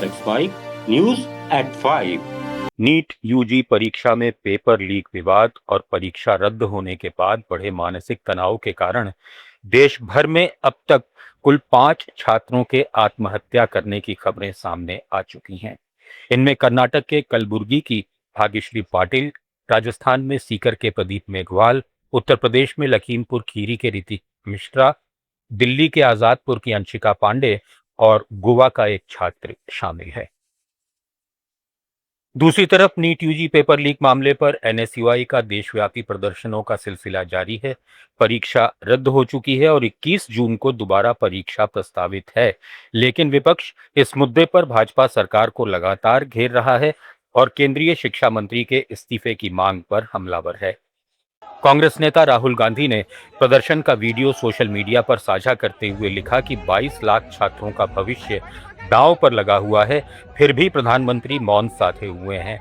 Let's Mike News at 5। NEET UG परीक्षा में paper leak विवाद और परीक्षा रद्द होने के बाद बढ़े मानसिक तनाव के कारण देश भर में अब तक कुल 5 छात्रों के आत्महत्या करने की खबरें सामने आ चुकी हैं। इनमें कर्नाटक के कलबुर्गी की भाग्यश्री पाटिल, राजस्थान में सीकर के प्रदीप मेघवाल, उत्तर प्रदेश में लखीमपुर खीरी के ऋतिक मिश्रा, दिल्ली के आजादपुर की अंशिका पांडे और गोवा का एक छात्र शामिल है। दूसरी तरफ नीट यूजी पेपर लीक मामले पर एनएसयूआई का देशव्यापी प्रदर्शनों का सिलसिला जारी है। परीक्षा रद्द हो चुकी है और 21 जून को दोबारा परीक्षा प्रस्तावित है, लेकिन विपक्ष इस मुद्दे पर भाजपा सरकार को लगातार घेर रहा है और केंद्रीय शिक्षा मंत्री के इस्तीफे की मांग पर हमलावर है। कांग्रेस नेता राहुल गांधी ने प्रदर्शन का वीडियो सोशल मीडिया पर साझा करते हुए लिखा कि 22 लाख छात्रों का भविष्य दांव पर लगा हुआ है, फिर भी प्रधानमंत्री मौन साधे हुए हैं।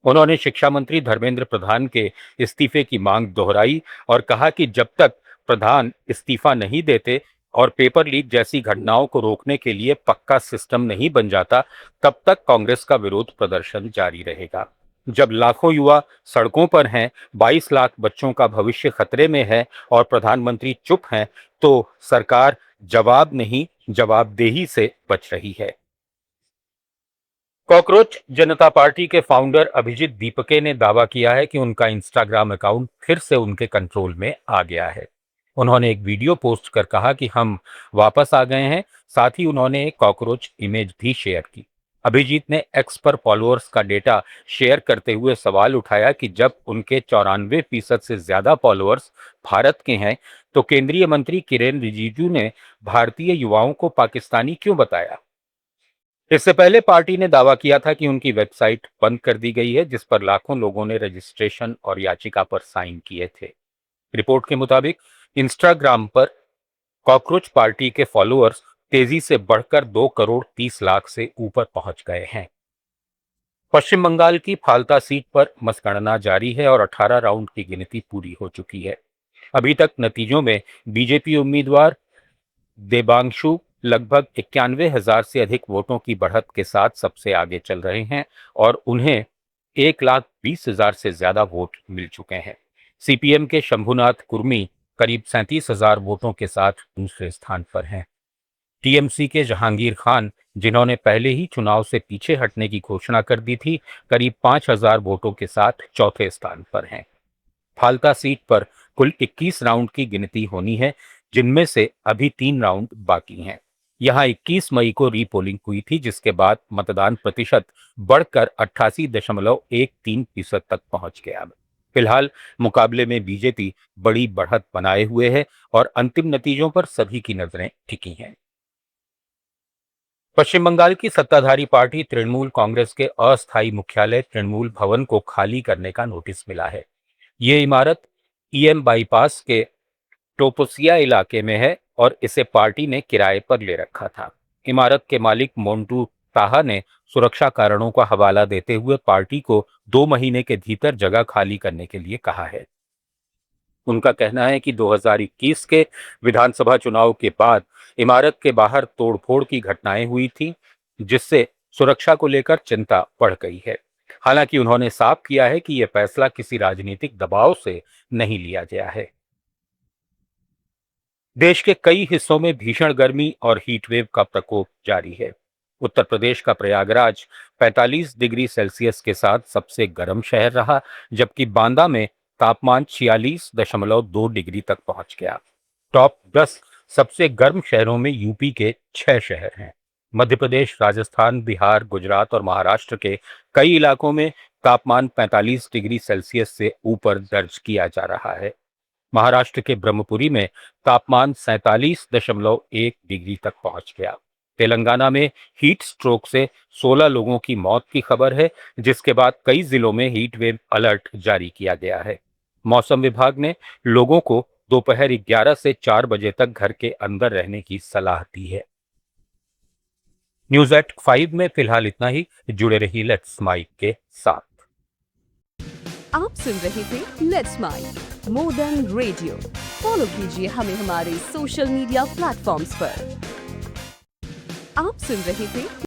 उन्होंने शिक्षा मंत्री धर्मेंद्र प्रधान के इस्तीफे की मांग दोहराई और कहा कि जब तक प्रधान इस्तीफा नहीं देते और पेपर लीक जैसी घटनाओं को रोकने के लिए पक्का सिस्टम नहीं बन जाता, तब तक कांग्रेस का विरोध प्रदर्शन जारी रहेगा। जब लाखों युवा सड़कों पर हैं, 22 लाख बच्चों का भविष्य खतरे में है और प्रधानमंत्री चुप हैं, तो सरकार जवाब नहीं, जवाबदेही से बच रही है। कॉकरोच जनता पार्टी के फाउंडर अभिजीत दीपके ने दावा किया है कि उनका इंस्टाग्राम अकाउंट फिर से उनके कंट्रोल में आ गया है। उन्होंने एक वीडियो पोस्ट कर कहा कि हम वापस आ गए हैं। साथ ही उन्होंने एक कॉकरोच इमेज भी शेयर की। अभिजीत ने एक्स पर फॉलोअर्स का डेटा शेयर करते हुए सवाल उठाया कि जब उनके 94% से ज्यादा फॉलोअर्स भारत के हैं, तो केंद्रीय मंत्री किरेन रिजिजू ने भारतीय युवाओं को पाकिस्तानी क्यों बताया। इससे पहले पार्टी ने दावा किया था कि उनकी वेबसाइट बंद कर दी गई है, जिस पर लाखों लोगों ने रजिस्ट्रेशन और याचिका पर साइन किए थे। रिपोर्ट के मुताबिक इंस्टाग्राम पर कॉकरोच पार्टी के फॉलोअर्स तेजी से बढ़कर 2 करोड़ 30 लाख से ऊपर पहुंच गए हैं। पश्चिम बंगाल की फाल्ता सीट पर मतगणना जारी है और 18 राउंड की गिनती पूरी हो चुकी है। अभी तक नतीजों में बीजेपी उम्मीदवार देबांशु लगभग 91,000 से अधिक वोटों की बढ़त के साथ सबसे आगे चल रहे हैं और उन्हें 1,20,000 से ज्यादा वोट मिल चुके हैं। सीपीएम के शंभुनाथ कुर्मी करीब 37,000 वोटों के साथ दूसरे स्थान पर हैं। टीएमसी के जहांगीर खान, जिन्होंने पहले ही चुनाव से पीछे हटने की घोषणा कर दी थी, करीब 5,000 वोटों के साथ चौथे स्थान पर हैं। फाल्ता सीट पर कुल 21 राउंड की गिनती होनी है, जिनमें से अभी 3 राउंड बाकी हैं। यहां 21 मई को रीपोलिंग हुई थी, जिसके बाद मतदान प्रतिशत बढ़कर 88.13% तक पहुंच गया। फिलहाल मुकाबले में बीजेपी बड़ी बढ़त बनाए हुए है और अंतिम नतीजों पर सभी की नजरें टिकी हैं। पश्चिम बंगाल की सत्ताधारी पार्टी तृणमूल कांग्रेस के अस्थायी मुख्यालय तृणमूल भवन को खाली करने का नोटिस मिला है। ये इमारत ईएम बाईपास के टोपोसिया इलाके में है और इसे पार्टी ने किराए पर ले रखा था। इमारत के मालिक मोन्टू ताहा ने सुरक्षा कारणों का हवाला देते हुए पार्टी को 2 महीने के भीतर जगह खाली करने के लिए कहा है। उनका कहना है कि 2021 के विधानसभा चुनाव के बाद इमारत के बाहर तोड़फोड़ की घटनाएं हुई थी, जिससे सुरक्षा को लेकर चिंता बढ़ गई है। हालांकि उन्होंने साफ किया है कि यह फैसला किसी राजनीतिक दबाव से नहीं लिया गया है। देश के कई हिस्सों में भीषण गर्मी और हीटवेव का प्रकोप जारी है। उत्तर प्रदेश का प्रयागराज 45 डिग्री सेल्सियस के साथ सबसे गर्म शहर रहा, जबकि बांदा में तापमान 46.2 डिग्री तक पहुंच गया। टॉप 10 सबसे गर्म शहरों में यूपी के 6 शहर हैं। मध्य प्रदेश, राजस्थान, बिहार, गुजरात और महाराष्ट्र के कई इलाकों में तापमान 45 डिग्री सेल्सियस से ऊपर दर्ज किया जा रहा है। महाराष्ट्र के ब्रह्मपुरी में तापमान 47.1 डिग्री तक पहुंच गया। तेलंगाना में हीट स्ट्रोक से 16 लोगों की मौत की खबर है, जिसके बाद कई जिलों में हीट वेव अलर्ट जारी किया गया है। मौसम विभाग ने लोगों को दोपहर 11 से 4 बजे तक घर के अंदर रहने की सलाह दी है। न्यूज एट 5 में फिलहाल इतना ही। जुड़े रहिए लेट्स माइक के साथ। आप सुन रहे थे let's Mike more than radio. Follow कीजिए हमें हमारे सोशल मीडिया प्लेटफॉर्म्स पर। आप सुन रहे थे